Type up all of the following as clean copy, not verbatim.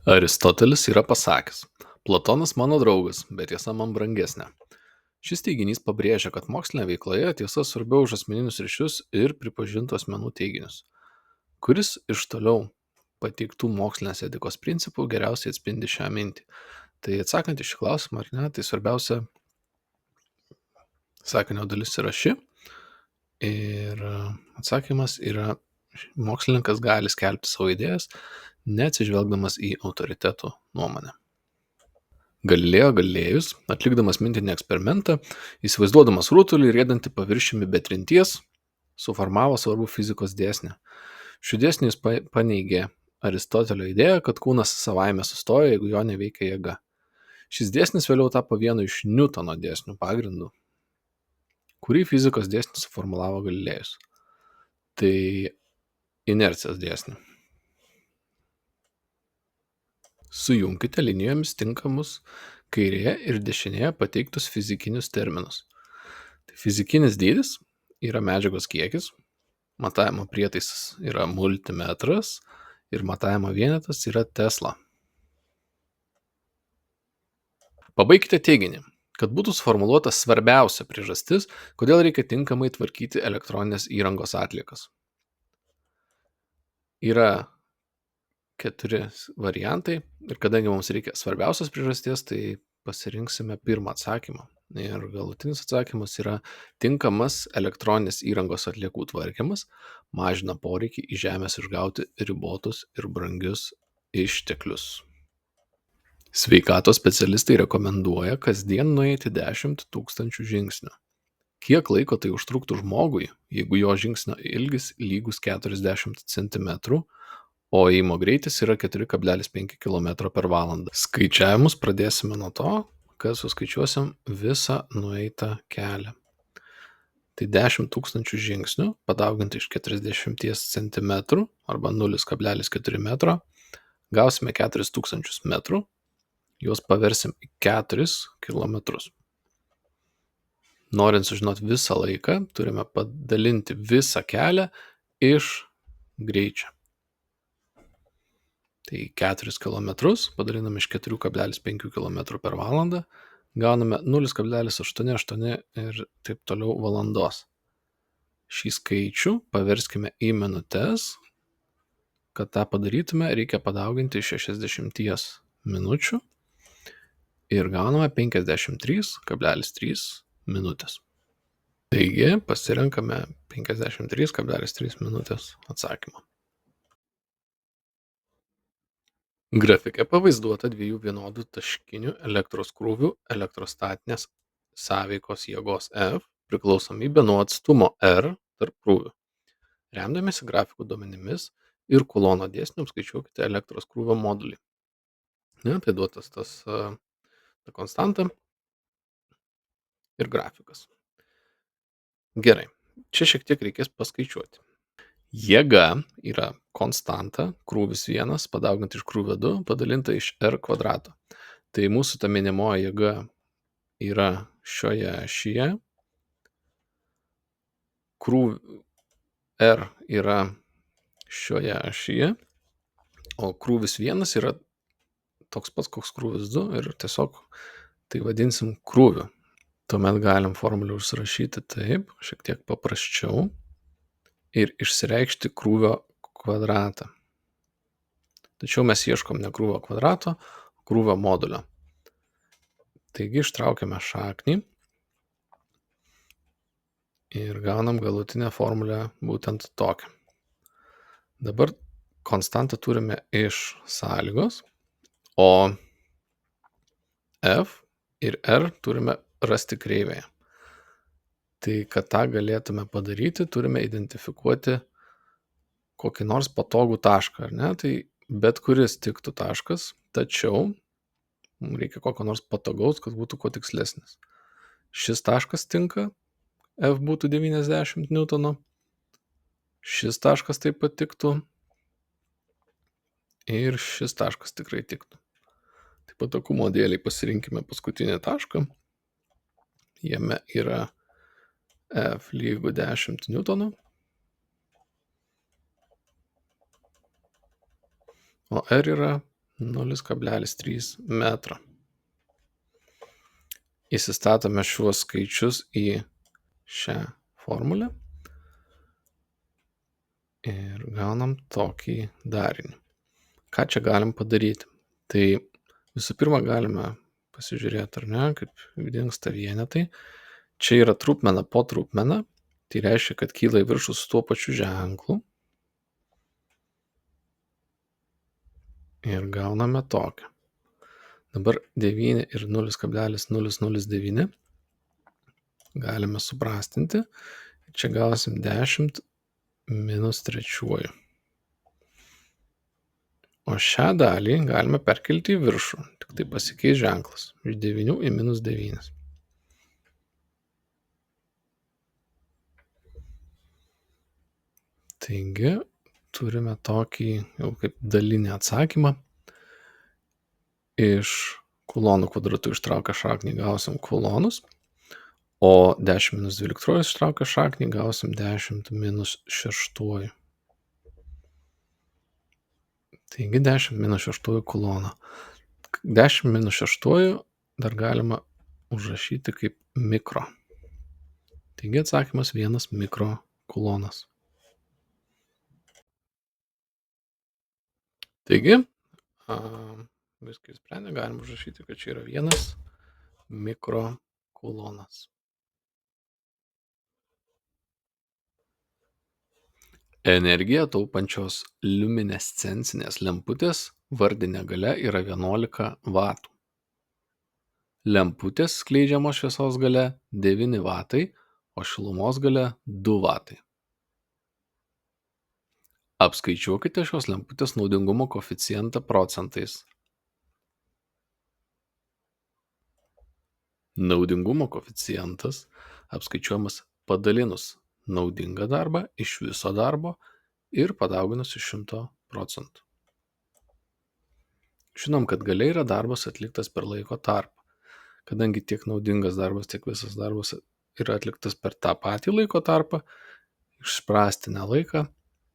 Aristotelis yra pasakęs: Platonas mano draugas, bet tiesa man brangesnė. Šis teiginys pabrėžia, kad mokslinėje veikloje tiesa svarbiau už asmeninius ryšius ir pripažintų asmenų teiginius. Kuris iš toliau pateiktų mokslinės etikos principų geriausiai atspindi šią mintį? Tai atsakant į šį klausimą, ar ne, tai svarbiausia sakinio dalis yra ši. Ir atsakymas yra: mokslininkas gali skelbti savo idėjas, neatsižvelgdamas į autoritetų nuomonę. Galilėjo Galilėjus, atlikdamas mintinį eksperimentą, įsivaizduodamas rutulį riedantį paviršiumi be trinties, suformavo svarbų fizikos dėsnį. Šių dėsnių jis paneigė Aristotelio idėją, kad kūnas savaime sustoja, jeigu jo neveikia jėga. Šis dėsnis vėliau tapo vienu iš Niutono dėsnių pagrindų, kurį fizikos dėsnį suformulavo Galilėjus. Tai inercijos dėsnį. Sujunkite linijomis tinkamus kairėje ir dešinėje pateiktus fizikinius terminus. Tai fizikinis dydis yra medžiagos kiekis, matavimo prietaisas yra multimetras ir matavimo vienetas yra tesla. Pabaikite teiginį, kad būtų suformuluota svarbiausia priežastis, kodėl reikia tinkamai tvarkyti elektroninės įrangos atliekas. Yra 4 variantai ir kadangi mums reikia svarbiausios priežasties, tai pasirinksime pirmą atsakymą. Ir galutinis atsakymas yra: tinkamas elektroninės įrangos atliekų tvarkymas mažina poreikį iš žemės išgauti ribotus ir brangius išteklius. Sveikatos specialistai rekomenduoja kasdien nueiti 10 000 žingsnių. Kiek laiko tai užtruktų žmogui, jeigu jo žingsnio ilgis lygus 40 cm, o ėjimo greitis yra 4,5 km/h. Skaičiavimus pradėsime nuo to, kad suskaičiuosim visą nueitą kelią. Tai 10 000 žingsnių padauginti iš 40 cm arba 0,4 metro, gausime 4000 metrų, juos paversim į 4 kilometrus. Norint sužinoti visą laiką, turime padalinti visą kelią iš greičio. Tai 4 km padalinam iš 4,5 km/h, gauname 0,88 ir taip toliau valandos. Šį skaičių paverskime į minutes. Kad tą padarytume, reikia padauginti iš 60 minučių ir gauname 53,3 minutės. Taigi pasirenkame 53,3 minutės atsakymą. Grafike pavaizduota 2 vienodų taškinių elektros krūvių elektrostatinės sąveikos jėgos F priklausomybė nuo atstumo R tarp krūvių. Remdamiesi grafikų duomenimis ir Kulono dėsniu apskaičiuokite elektros krūvio modulį. Tai duotas ta konstanta ir grafikas. Gerai, čia šiek tiek reikės paskaičiuoti. Jėga yra konstanta, krūvis 1 padauginti iš krūvio 2 padalinta iš R kvadrato. Tai mūsų ta minimoji jėga yra šioje ašyje, R yra šioje ašyje, o krūvis 1 yra toks pats, koks krūvis 2 ir tiesiog tai vadinsim krūviu. Tuomet galim formulę užsirašyti taip, šiek tiek paprasčiau ir išsireikšti krūvio kvadratą. Tačiau mes ieškom ne krūvio kvadrato, o krūvio modulio. Taigi ištraukiame šaknį ir gaunam galutinę formulę būtent tokią. Dabar konstantą turime iš sąlygos, o F ir R turime rasti kreivėje. Tai kad tą galėtume padaryti, turime identifikuoti kokį nors patogų tašką, ar ne? Tai bet kuris tiktų taškas, tačiau mums reikia kokio nors patogaus, kad būtų kuo tikslesnis. Šis taškas tinka, F būtų 90 Newtono, šis taškas taip pat tiktų ir šis taškas tikrai tiktų. Tai patogumo dėliai pasirinkime paskutinį tašką. Jame yra F lygų 10 Newtonų, o R yra 0,3 metro. Įsistatome šiuos skaičius į šią formulę ir gaunam tokį darinį. Ką čia galim padaryti? Tai visų pirma galime pasižiūrėti, ar ne, kaip dingsta vienetai. Čia yra trupmena po trupmena, tai reiškia, kad kyla į viršų su tuo pačiu ženklu. Ir gauname tokią. Dabar 9 ir 0,009 galime suprastinti. Čia gausim 10 minus trečiuoju. O šią dalį galime perkelti į viršų, tik tai pasikeis ženklas. Iš 9 į minus 9. Taigi, turime tokį jau kaip dalinį atsakymą. Iš kulonų kvadratų ištraukę šaknį gausim kulonus, o 10 minus 12 ištraukę šaknį gausim 10 minus 6. Taigi 10 minus 6 kuloną. 10 minus 6 dar galima užrašyti kaip mikro. Taigi atsakymas 1 mikrokulonas. Taigi, viską įsprendę, galim užrašyti, kad čia yra 1 mikrokulonas. Energiją taupančios liuminescencinės lemputės vardinė galia yra 11 vatų. Lemputės skleidžiamos šviesos galia 9 vatai, o šilumos galia 2 vatai. Apskaičiuokite šios lemputės naudingumo koeficientą procentais. Naudingumo koeficientas apskaičiuojamas padalinus naudingą darbą iš viso darbo ir padauginus iš 100%. Žinom, kad galia yra darbas atliktas per laiko tarpą. Kadangi tiek naudingas darbas, tiek visas darbas yra atliktas per tą patį laiko tarpą, išspręstinę laiką,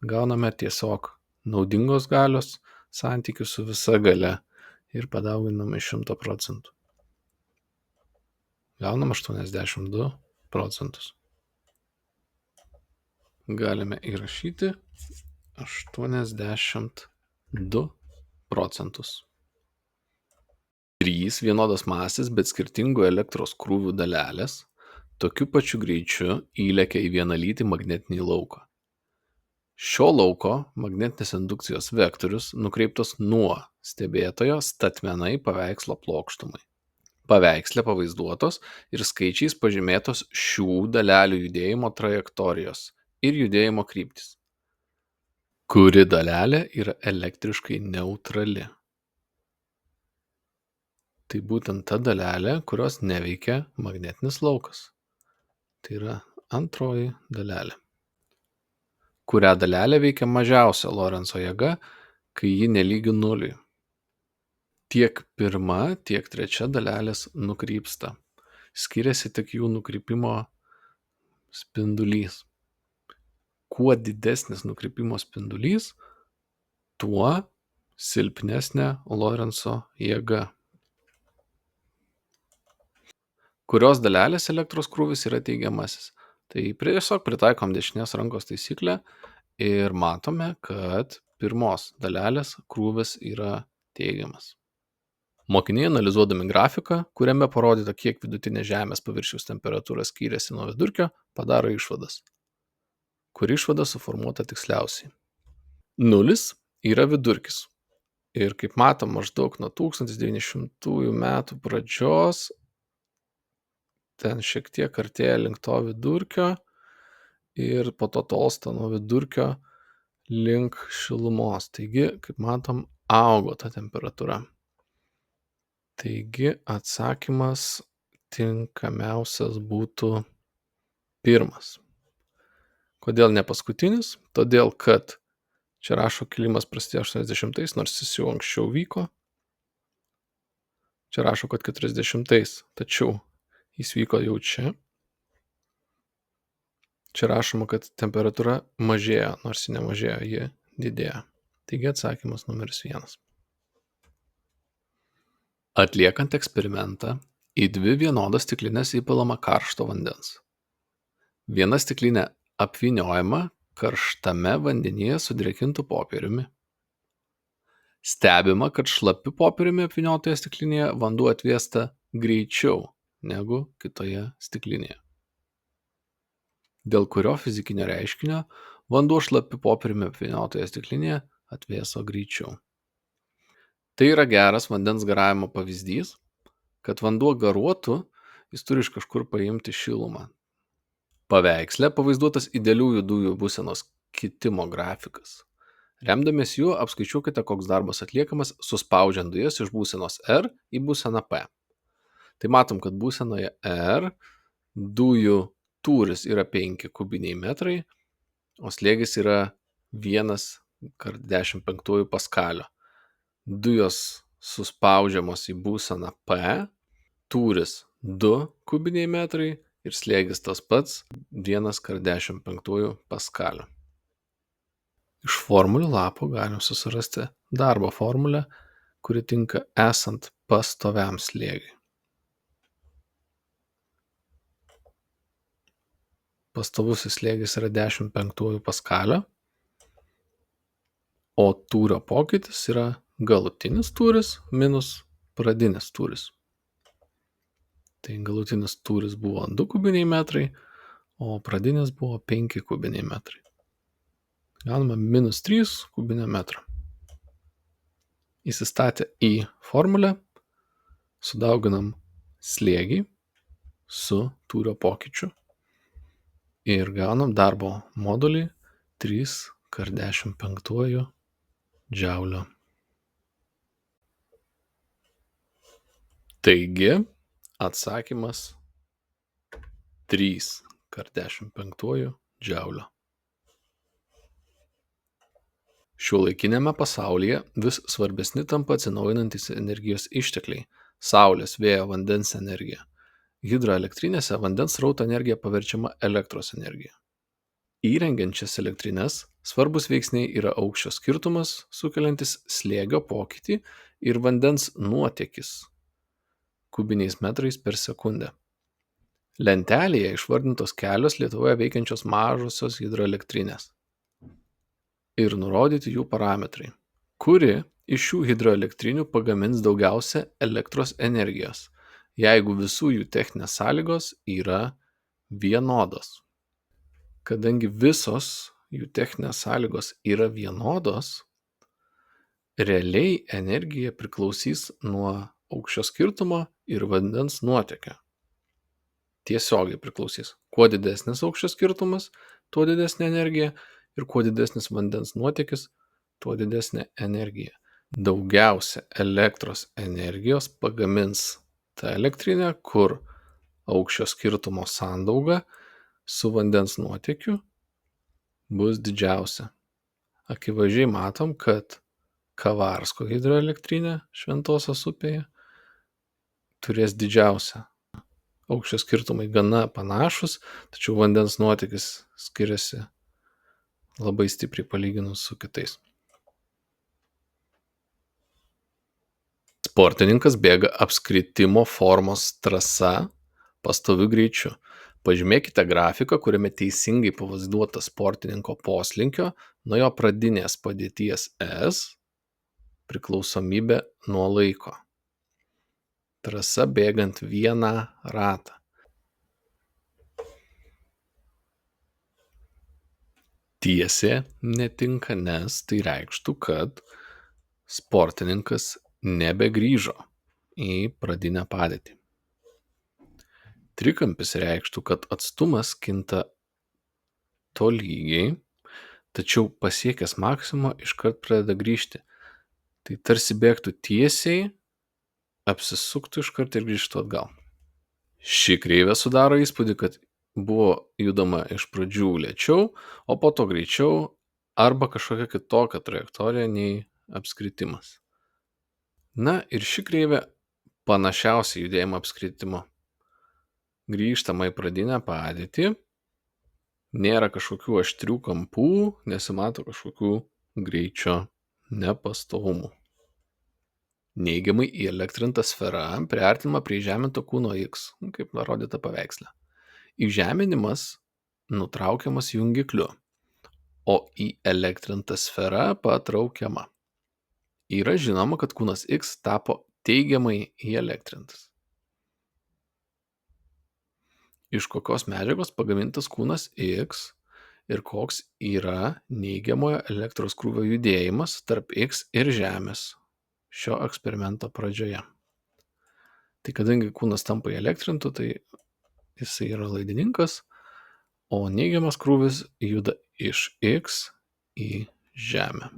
gauname tiesiog naudingos galios santykių su visa galia ir padauginame iš 100%. Gaunam 82%. Galime įrašyti 82%. 3 vienodos masės, bet skirtingų elektros krūvių dalelės tokiu pačiu greičiu įlekia į vienalytį magnetinį lauką. Šio lauko magnetinės indukcijos vektorius nukreiptas nuo stebėtojo statmenai paveikslo plokštumai. Paveiksle pavaizduotos ir skaičiais pažymėtos šių dalelių judėjimo trajektorijos ir judėjimo kryptys. Kuri dalelė yra elektriškai neutrali? Tai būtent ta dalelė, kurios neveikia magnetinis laukas. Tai yra antroji dalelė. Kurią dalelę veikia mažiausia Lorenco jėga, kai ji nelygi nuliui. Tiek pirma, tiek trečia dalelės nukrypsta. Skiriasi tik jų nukrypimo spindulys. Kuo didesnis nukrypimo spindulys, tuo silpnesnė Lorenco jėga. Kurios dalelės elektros krūvis yra teigiamasis? Tai tiesiog pritaikom dešinės rankos taisyklę ir matome, kad pirmos dalelės krūvis yra teigiamas. Mokiniai analizuodami grafiką, kuriame parodyta, kiek vidutinė Žemės paviršiaus temperatūra skyrėsi nuo vidurkio, padaro išvadas. Kuri išvada suformuota tiksliausiai? 0 yra vidurkis. Ir kaip matom, maždaug nuo 1900 metų pradžios ten šiek tiek artėja link to vidurkio ir po to tolsta nuo vidurkio link šilumos. Taigi, kaip matom, augo ta temperatūra. Taigi, atsakymas tinkamiausias būtų pirmas. Kodėl ne paskutinis? Todėl, kad čia rašo kilimas prasidėjo 80-ais, nors jis jau anksčiau vyko. Čia rašo, kad 40-ais, tačiau jis vyko jau čia. Čia rašoma, kad temperatūra mažėjo, nors ji nemažėjo, ji didėjo. Taigi atsakymas numeris 1. Atliekant eksperimentą, į 2 vienodas stiklines įpilama karšto vandens. Viena stiklinė apvyniojama karštame vandenyje su drėkintu popieriumi. Stebima, kad šlapiu popieriumi apvyniotoje stiklinėje vanduo atvėsta greičiau negu kitoje stiklinėje. Dėl kurio fizikinio reiškinio vanduo šlapiu popieriumi apvyniotoje stiklinėje atvėso greičiau. Tai yra geras vandens garavimo pavyzdys, kad vanduo garuotų, jis turi iš kažkur paimti šilumą. Paveiksle pavaizduotas idealiųjų dujų būsenos kitimo grafikas. Remdamiesi juo apskaičiuokite, koks darbas atliekamas suspaudžiant dujas iš būsenos R į būseną P. Tai matom, kad būsenoje R dujų tūris yra 5 kubiniai metrai, o slėgis yra 1 × 10⁵ paskalio. Dujos suspaudžiamos į būseną P, tūris 2 kubiniai metrai ir slėgis tas pats 1 × 10⁵ paskalio. Iš formulių lapo galim susirasti darbo formulę, kuri tinka esant pastoviam slėgiui. Pastovusis slėgis yra 10⁵ paskalio, o tūrio pokytis yra galutinis tūris minus pradinis tūris. Tai galutinis tūris buvo 2 kubiniai metrai, o pradinis buvo 5 kubiniai metrai. Gauname -3 kubinio metro. Įsistatę į formulę, sudauginam slėgį su tūrio pokyčiu ir gaunam darbo modulį 3 × 10⁵ džiaulio. Taigi, atsakymas 3 × 10⁵ džiaulio. Šiuolaikiniame pasaulyje vis svarbesni tampa atsinaujinantys energijos ištekliai – saulės, vėjo, vandens energija. Hidroelektrinėse vandens srauto energija paverčiama elektros energija. Įrengiant šias elektrines svarbus veiksniai yra aukščio skirtumas, sukeliantis slėgio pokytį, ir vandens nuotėkis kubiniais metrais per sekundę. Lentelėje išvardintos kelios Lietuvoje veikiančios mažosios hidroelektrinės ir nurodyti jų parametrai. Kuri iš šių hidroelektrinių pagamins daugiausia elektros energijos, jeigu visų jų techninės sąlygos yra vienodos? Kadangi visos jų techninės sąlygos yra vienodos, realiai energija priklausys nuo aukščio skirtumo ir vandens nuotėkio. Tiesiogiai priklausys. Kuo didesnis aukščio skirtumas, tuo didesnė energija, ir kuo didesnis vandens nuotėkis, tuo didesnė energija. Daugiausia elektros energijos pagamins ta elektrinė, kur aukščio skirtumo sandauga su vandens nuotėkiu bus didžiausia. Akivaizdžiai matom, kad Kavarsko hidroelektrinė Šventosios upėje turės didžiausią. Aukščio skirtumai gana panašus, tačiau vandens nuotėkis skiriasi labai stipriai palyginus su kitais. Sportininkas bėga apskritimo formos trasa pastoviu greičiu. Pažymėkite grafiką, kuriame teisingai pavaizduota sportininko poslinkio nuo jo pradinės padėties S priklausomybė nuo laiko. Trasa bėgant vieną ratą. Tiesė netinka, nes tai reikštų, kad sportininkas nebegrįžo į pradinę padėtį. Trikampis reikštų, kad atstumas kinta tolygiai, tačiau pasiekęs maksimumą iškart pradeda grįžti. Tai tarsi bėgtų tiesiai, apsisuktų iškart ir grįžtų atgal. Ši kreivė sudaro įspūdį, kad buvo judama iš pradžių lėčiau, o po to greičiau, arba kažkokia kitokia trajektorija nei apskritimas. Na ir ši kreivė panašiausiai judėjimo apskritimo. Grįžtama į pradinę padėtį, nėra kažkokių aštrių kampų, nesimato kažkokių greičio nepastovumų. Neigiamai įelektrinta sfera priartinama prie įžeminto kūno X, kaip nurodyta paveiksle. Įžeminimas nutraukiamas jungikliu, o įelektrinta sfera patraukiama. Yra žinoma, kad kūnas X tapo teigiamai įelektrintas. Iš kokios medžiagos pagamintas kūnas X ir koks yra neigiamojo elektros krūvio judėjimas tarp X ir Žemės šio eksperimento pradžioje. Tai kadangi kūnas tampa įelektrintu, tai jisai yra laidininkas, o neigiamas krūvis juda iš X į Žemę.